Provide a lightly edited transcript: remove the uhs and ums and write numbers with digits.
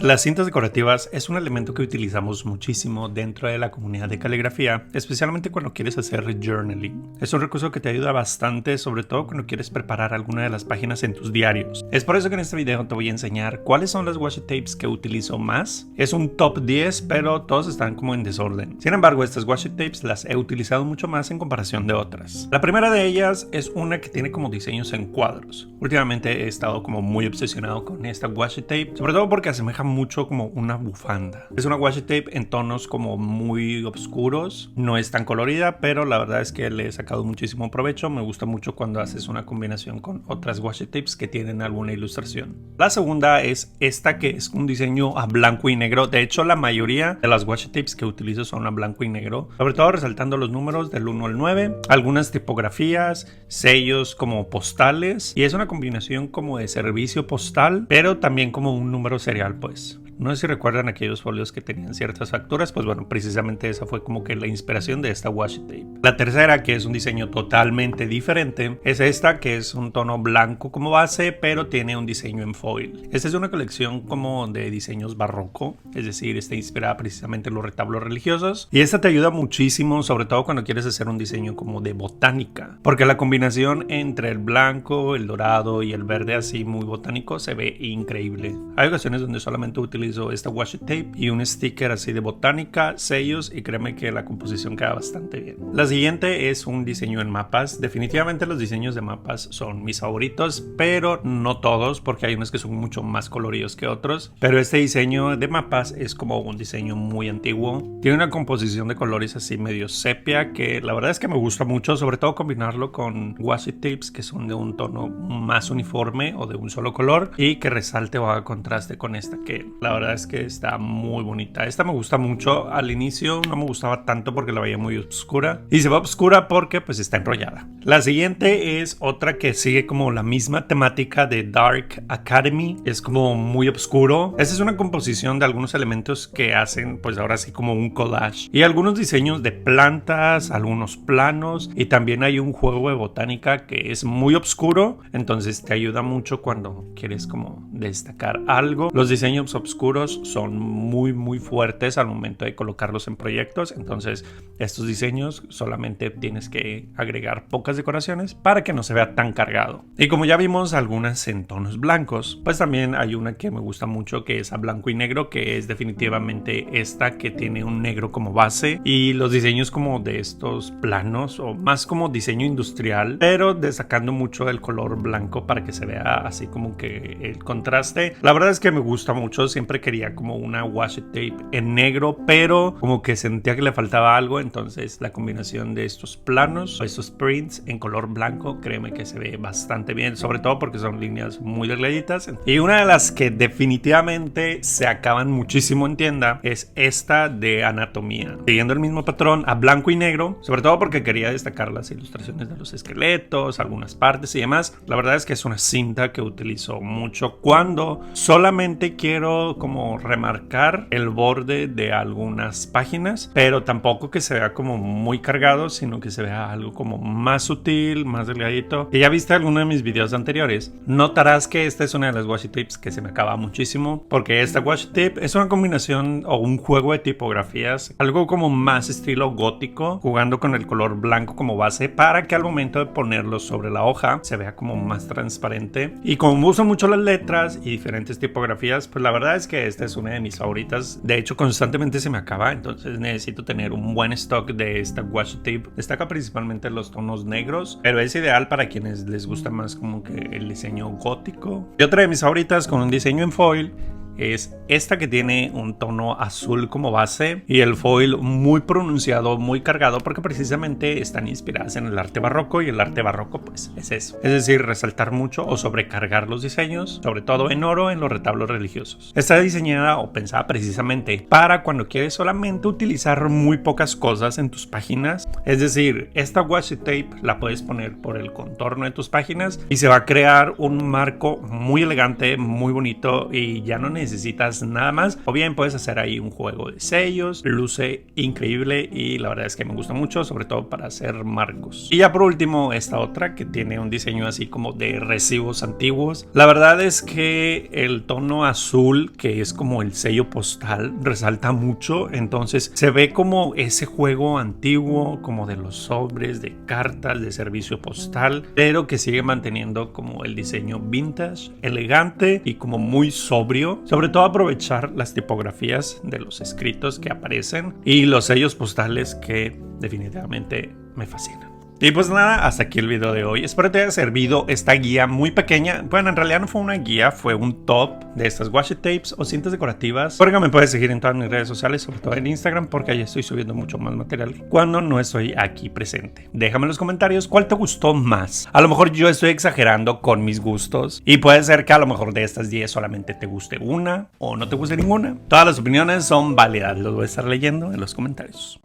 Las cintas decorativas es un elemento que utilizamos muchísimo dentro de la comunidad de caligrafía, especialmente cuando quieres hacer journaling. Es un recurso que te ayuda bastante, sobre todo cuando quieres preparar alguna de las páginas en tus diarios. Es por eso que en este video te voy a enseñar cuáles son las washi tapes que utilizo más. Es un top 10, pero todos están como en desorden. Sin embargo, estas washi tapes las he utilizado mucho más en comparación de otras. La primera de ellas es una que tiene como diseños en cuadros. Últimamente he estado como muy obsesionado con esta washi tape, sobre todo porque asemeja mucho como una bufanda. Es una washi tape en tonos como muy oscuros, no es tan colorida, pero la verdad es que le he sacado muchísimo provecho. Me gusta mucho cuando haces una combinación con otras washi tapes que tienen alguna ilustración. La segunda es esta, que es un diseño a blanco y negro. De hecho, la mayoría de las washi tapes que utilizo son a blanco y negro, sobre todo resaltando los números del 1 al 9, algunas tipografías, sellos como postales, y es una combinación como de servicio postal, pero también como un número serial, pues. No sé si recuerdan aquellos folios que tenían ciertas facturas, pues bueno, precisamente esa fue como que la inspiración de esta washi tape. La tercera, que es un diseño totalmente diferente, es esta, que es un tono blanco como base, pero tiene un diseño en foil. Esta es una colección como de diseños barroco, es decir, está inspirada precisamente en los retablos religiosos, y esta te ayuda muchísimo, sobre todo cuando quieres hacer un diseño como de botánica, porque la combinación entre el blanco, el dorado y el verde así muy botánico se ve increíble. Hay ocasiones donde solamente utilizo esta washi tape y un sticker así de botánica, sellos, y créeme que la composición queda bastante bien. La siguiente es un diseño en mapas. Definitivamente los diseños de mapas son mis favoritos, pero no todos, porque hay unos que son mucho más coloridos que otros. Pero este diseño de mapas es como un diseño muy antiguo. Tiene una composición de colores así medio sepia, que la verdad es que me gusta mucho, sobre todo combinarlo con washi tapes que son de un tono más uniforme o de un solo color y que resalte o haga contraste con esta, que la verdad es que está muy bonita. Esta me gusta mucho. Al inicio no me gustaba tanto porque la veía muy oscura, y se ve oscura porque pues está enrollada. La siguiente es otra que sigue como la misma temática de Dark Academy. Es como muy oscuro. Esta es una composición de algunos elementos que hacen pues ahora sí como un collage, y algunos diseños de plantas, algunos planos, y también hay un juego de botánica que es muy oscuro, entonces te ayuda mucho cuando quieres como destacar algo. Los diseños oscuros son muy fuertes al momento de colocarlos en proyectos, entonces estos diseños solamente tienes que agregar pocas decoraciones para que no se vea tan cargado. Y como ya vimos algunas en tonos blancos, pues también hay una que me gusta mucho, que es a blanco y negro, que es definitivamente esta, que tiene un negro como base, y los diseños como de estos planos, o más como diseño industrial, pero destacando mucho el color blanco para que se vea así como que el contraste. La verdad es que me gusta mucho. Siempre quería como una washi tape en negro, pero como que sentía que le faltaba algo, entonces la combinación de estos planos o estos prints en color blanco, créeme que se ve bastante bien, sobre todo porque son líneas muy delgaditas. Y una de las que definitivamente se acaban muchísimo en tienda es esta de anatomía, siguiendo el mismo patrón a blanco y negro, sobre todo porque quería destacar las ilustraciones de los esqueletos, algunas partes y demás. La verdad es que es una cinta que utilizo mucho cuando solamente quiero como remarcar el borde de algunas páginas, pero tampoco que se vea como muy cargado, sino que se vea algo como más sutil, más delgadito. Y ya viste alguno de mis videos anteriores, notarás que esta es una de las washi tapes que se me acaba muchísimo, porque esta washi tape es una combinación o un juego de tipografías, algo como más estilo gótico, jugando con el color blanco como base para que al momento de ponerlo sobre la hoja se vea como más transparente. Y como uso mucho las letras y diferentes tipografías, pues la verdad es que esta es una de mis favoritas. De hecho, constantemente se me acaba, entonces necesito tener un buen stock de esta washi tape. Destaca principalmente los tonos negros, pero es ideal para quienes les gusta más como que el diseño gótico. Y otra de mis favoritas con un diseño en foil es esta, que tiene un tono azul como base y el foil muy pronunciado, muy cargado, porque precisamente están inspiradas en el arte barroco, y el arte barroco pues es eso, es decir, resaltar mucho o sobrecargar los diseños, sobre todo en oro en los retablos religiosos. Está diseñada o pensada precisamente para cuando quieres solamente utilizar muy pocas cosas en tus páginas. Es decir, esta washi tape la puedes poner por el contorno de tus páginas y se va a crear un marco muy elegante, muy bonito y ya no necesitas nada más. O bien puedes hacer ahí un juego de sellos, luce increíble y la verdad es que me gusta mucho, sobre todo para hacer marcos. Y ya por último, esta otra que tiene un diseño así como de recibos antiguos. La verdad es que el tono azul, que es como el sello postal, resalta mucho, entonces se ve como ese juego antiguo, como de los sobres de cartas de servicio postal, pero que sigue manteniendo como el diseño vintage, elegante y como muy sobrio. Sobre todo aprovechar las tipografías de los escritos que aparecen y los sellos postales que definitivamente me fascinan. Y pues nada, hasta aquí el video de hoy. Espero te haya servido esta guía muy pequeña. Bueno, en realidad no fue una guía, fue un top de estas washi tapes o cintas decorativas. Porque me puedes seguir en todas mis redes sociales, sobre todo en Instagram, porque ahí estoy subiendo mucho más material cuando no estoy aquí presente. Déjame en los comentarios cuál te gustó más. A lo mejor yo estoy exagerando con mis gustos y puede ser que a lo mejor de estas 10 solamente te guste una o no te guste ninguna. Todas las opiniones son válidas, los voy a estar leyendo en los comentarios.